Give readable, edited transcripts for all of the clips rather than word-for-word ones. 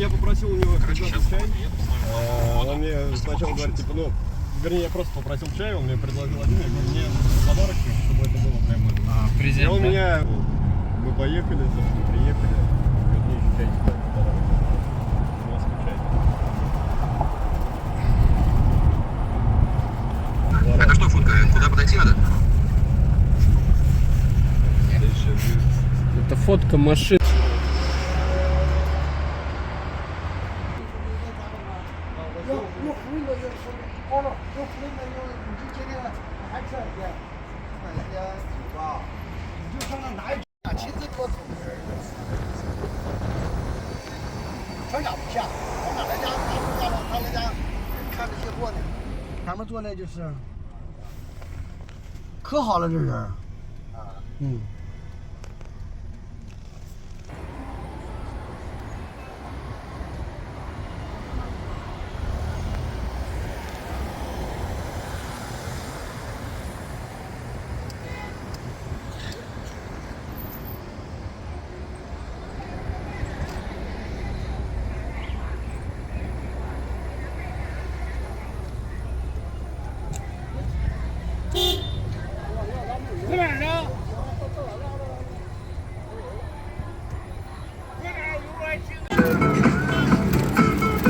я попросил у него сейчас чай. Он мне сначала говорит, типа, ну, вернее, я просто попросил чай, он мне предложил один, я говорю, мне подарок, чтобы это было прямо. Презент, и он да? меня, мы поехали, собственно, приехали, говорит, мне еще чай типа, подарок. Это что, фотка? Куда подойти надо? Это фотка машины.他们做的就是可好了，这人啊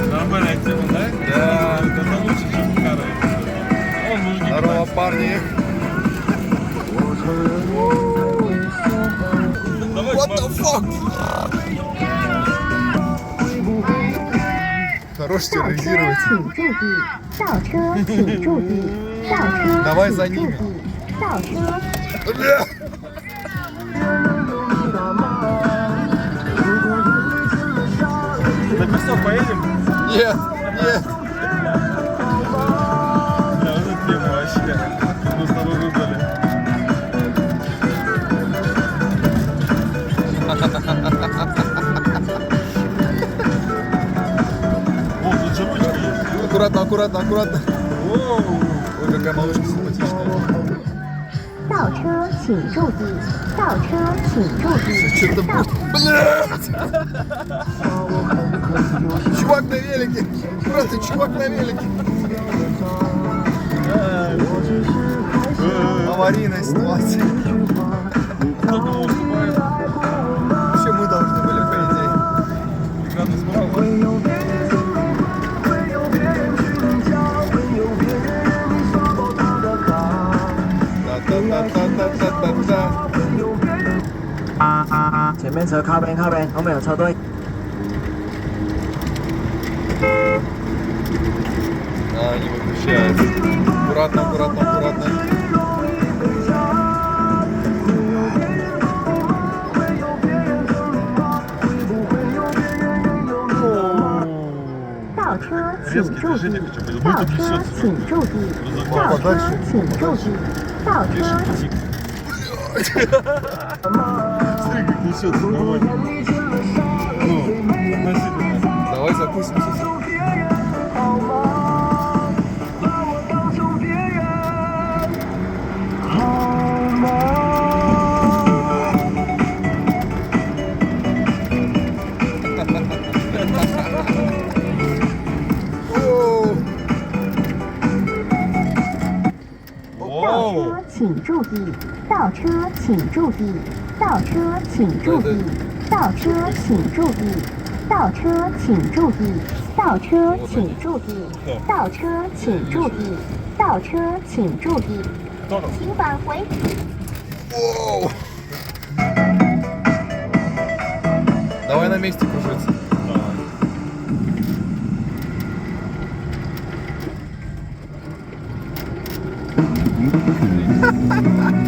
，Нормальная тема, да? Да, это лучше, чем каре. Здорово, парни. What the fuck? Хорош терроризировать. 请注意，倒车请注意，倒车 Давай за ними. 倒车。 На песок поедем? Нет, нет. Да, вот это тема вообще. Мы с тобой выбрали. О, тут же ручка есть. Аккуратно, аккуратно, аккуратно. Оу. Ой, какая малышка симпатичная. 倒车请注意，倒车请注意。 Что-то будет. Блядь! Чувак на велике. Просто чувак на велике. Аварийная ситуация. Кто кому уступает? Все мы должны были, по идее. Экраны справа. Та-та-та-та-та-та-та. 前面车靠边靠边，后面有车队。 А, не выключается. Аккуратно, аккуратно, аккуратно. Резкие движения хочу быть. Ну тут несется. 请注意，倒车请注意，倒车。 Смотри, как несется нормально. Ну, относительно. Давай запустимся.倒车请注意，倒车请注意，倒车请注意，倒车请注意，倒车请注意，倒车请注意，倒车请注意，倒车请注意，请返回。 Воу. Давай на месте кружиться.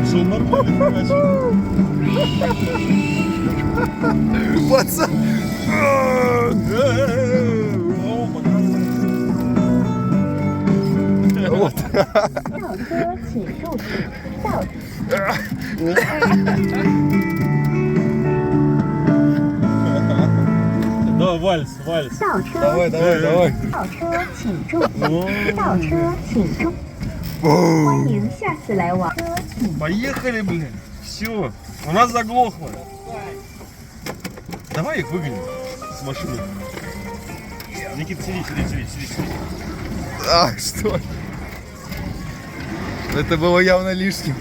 Что, нормально, значит? Пацан. Вот. 倒车请注意，倒。 Да, вальс, вальс. 倒车， Давай, давай, давай. 倒车请注意，倒车请注。欢迎下次来往。 Поехали, блин. Все, у нас заглохло. Давай их выгоним с машины. Никита, сиди. А, что? Это было явно лишним.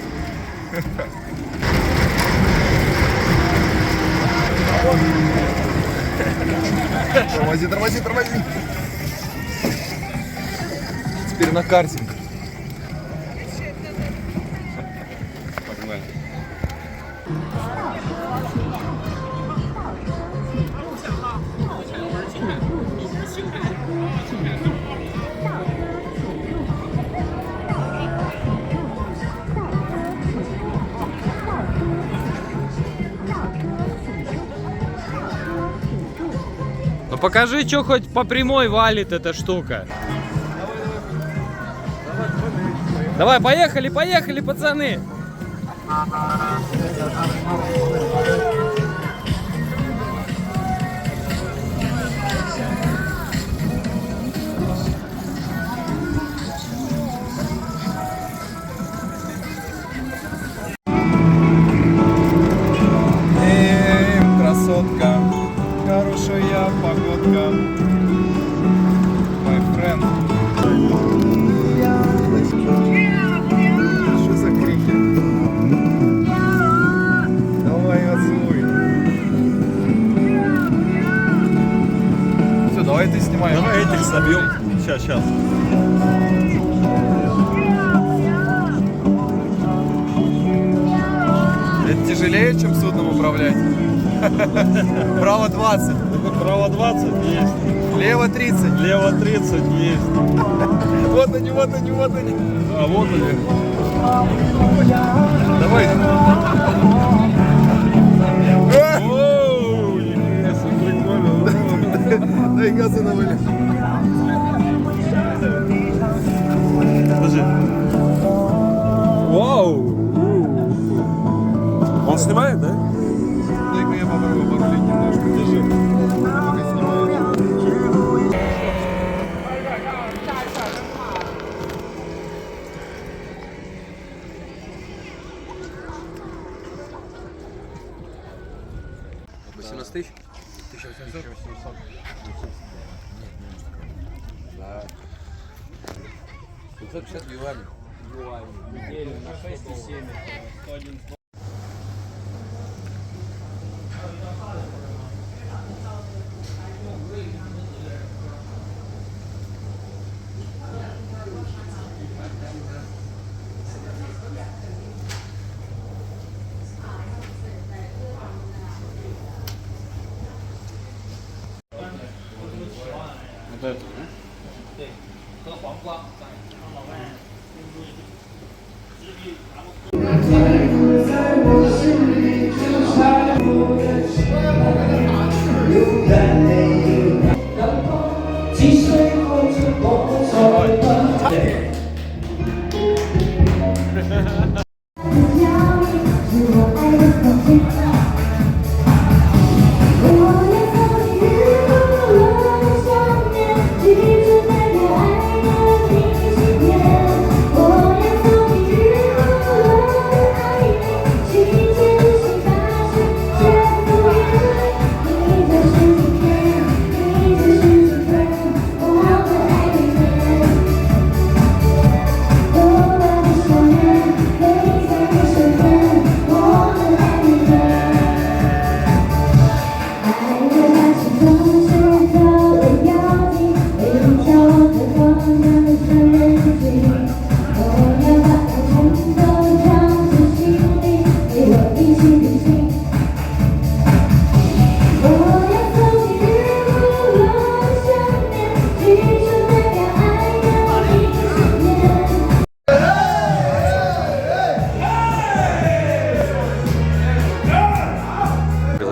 Тормози. Теперь на картинг. Погнали. Ну покажи, что хоть по прямой валит эта штука. Давай, поехали, пацаны. Красотка, хорошая погодка. My friend. Что за крики? Давай, газуй. Все, давай ты снимай. Давай этих собьем. Сейчас. Это тяжелее, чем судном управлять. Право 20, Право 20 есть. лево 30. Лево 30 есть. Вот они. А вот они. Давай. Оу, нифига себе, прикольно. Дай газа навали. Подожди. Вау. Он снимает, да? Дай-ка я попробую порулить немножко. Держи. Пока снимаю. тысяч? 1800. Да. 550 юаней. Неделю на 6,7. Вот это.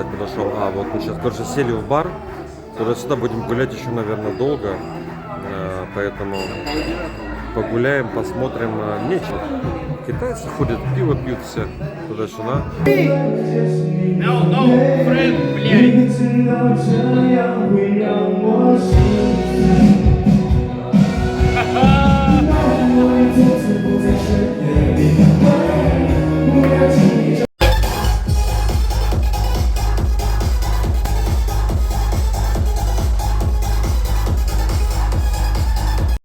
Подошел. А, вот мы сейчас, короче, сели в бар. Туда-сюда будем гулять еще, наверное, долго. Поэтому погуляем, посмотрим. Нечего. Китайцы ходят, пиво пьют все туда-сюда. No, friend, блядь.